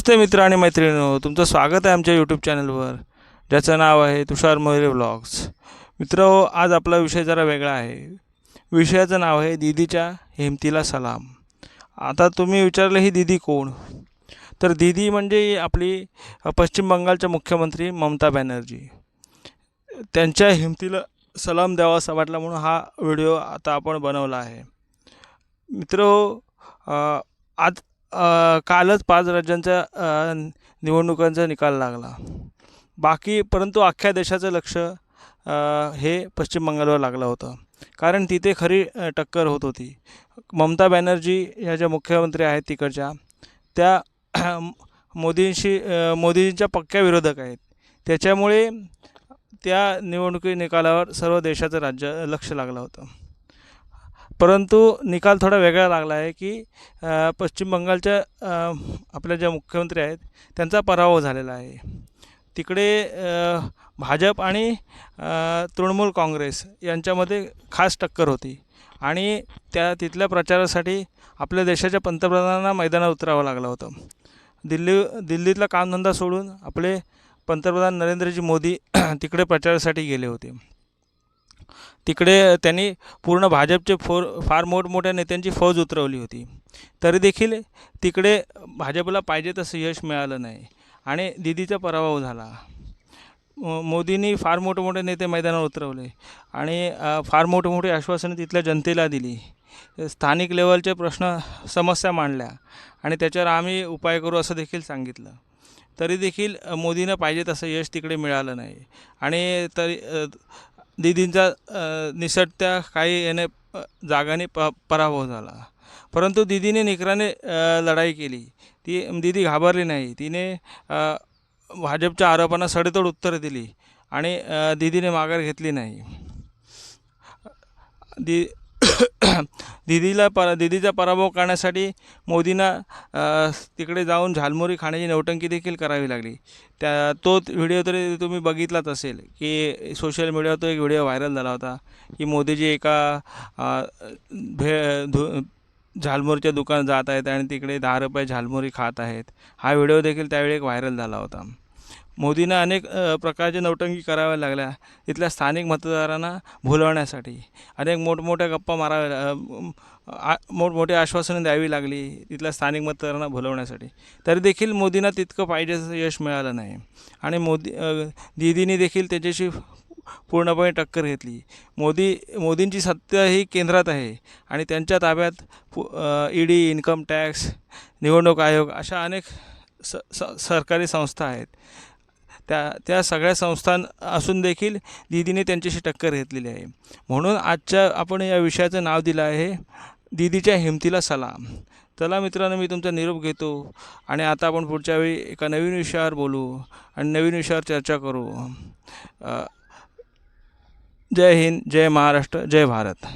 नमस्ते मित्र आणि मैत्रिणींनो, तुमचं स्वागत आहे आमच्या यूट्यूब चॅनलवर, ज्याचं नाव आहे तुषार मोरे व्लॉग्स. मित्रहो, आज आपला विषय जरा वेगळा आहे. विषयाचं नाव आहे दीदीच्या हिमतीला सलाम. आता तुम्ही विचारलं, ही दीदी कोण? तर दीदी म्हणजे आपली पश्चिम बंगालच्या मुख्यमंत्री ममता बॅनर्जी. त्यांच्या हिमतीला सलाम द्यावा असा वाटला म्हणून हा व्हिडिओ आता आपण बनवला आहे. मित्रहो, आज कालच 5 राज्यांच्या निवडणुकांचा निकाल लागला. परंतु अख्ख्या देशाचं लक्ष हे पश्चिम बंगालवर लागलं होतं, कारण तिथे खरी टक्कर होत होती. ममता बॅनर्जी ह्या ज्या मुख्यमंत्री आहेत तिकडच्या, त्या मोदींच्या पक्क्या विरोधक आहेत. त्याच्यामुळे त्या निवडणुकी निकालावर सर्व देशाचं लक्ष लागलं होतं. परंतु निकाल थोडा वेगळा लागला आहे की पश्चिम बंगालच्या आपल्या ज्या मुख्यमंत्री आहेत त्यांचा पराभव झालेला आहे. तिकडे भाजप आणि तृणमूल काँग्रेस यांच्यामध्ये खास टक्कर होती आणि तिथल्या प्रचारासाठी आपल्या देशाच्या पंतप्रधानांना मैदानात उतरावं लागलं होतं. दिल्लीतला कामधंदा सोडून आपले पंतप्रधान नरेंद्रजी मोदी तिकडे प्रचारासाठी गेले होते. तिकडे त्यांनी पूर्ण भाजपचे फार मोठमोठ्या नेत्यांची फौज उतरवली होती. तरी देखील तिकडे भाजपला पाहिजे तसं यश मिळालं नाही आणि दीदीचा पराभव झाला. मोदींनी फार मोठमोठे नेते मैदानावर उतरवले आणि फार मोठमोठी आश्वासनं तिथल्या जनतेला दिली. स्थानिक लेवलचे समस्या मांडल्या आणि त्याच्यावर आम्ही उपाय करू असं देखील सांगितलं. तरी देखील मोदींना पाहिजे तसं यश तिकडे मिळालं नाही आणि दीदींचा निसटत्या काही जागांनी पराभव झाला. परंतु दीदीने निकराने लढाई केली. दीदी घाबरली नाही. तिने भाजपच्या आरोपांना सडेतोड उत्तरं दिली आणि दीदीने माघार घेतली नाही. दीदीचा पराभव करण्यासाठी मोदींना तिकडे जाऊन झालमुरी खाण्याची नौटंकी देखील करावी लागली. तो व्हिडिओ तरी तुम्ही बघितलाच असेल की सोशल मीडियावर तो एक व्हिडिओ व्हायरल झाला होता की मोदीजी एका झालमुरीच्या दुकानात जात आहेत आणि तिकडे 10 रुपये झालमुरी खात आहेत. हा व्हिडिओ देखील त्यावेळी एक व्हायरल झाला होता. मोदींना अनेक प्रकारच्या नौटंकी कराव्या लागल्या तिथल्या स्थानिक मतदारांना भुलवण्यासाठी. अनेक मोठमोठ्या गप्पा मोठमोठी आश्वासनं द्यावी लागली तिथल्या स्थानिक मतदारांना भुलवण्यासाठी. तरी देखील मोदींना तितकं पाहिजे तसं यश मिळालं नाही आणि दीदीने देखील त्याच्याशी पूर्णपणे टक्कर घेतली. मोदींची सत्ता ही केंद्रात आहे आणि त्यांच्या ताब्यात ED, इन्कम टॅक्स, निवडणूक आयोग अशा अनेक सरकारी संस्था आहेत. त्या सगळ्या संस्था असून देखील दीदीने त्यांच्याशी टक्कर घेतलेली आहे. म्हणून आपण या विषयाचं नाव दिलं आहे दीदीच्या हिमतीला सलाम. चला मित्रांनो, मी तुमचा निरोप घेतो आणि आता आपण पुढच्या वेळी एका नवीन विषयावर बोलू आणि नवीन विषयावर चर्चा करू. जय हिंद, जय महाराष्ट्र, जय भारत.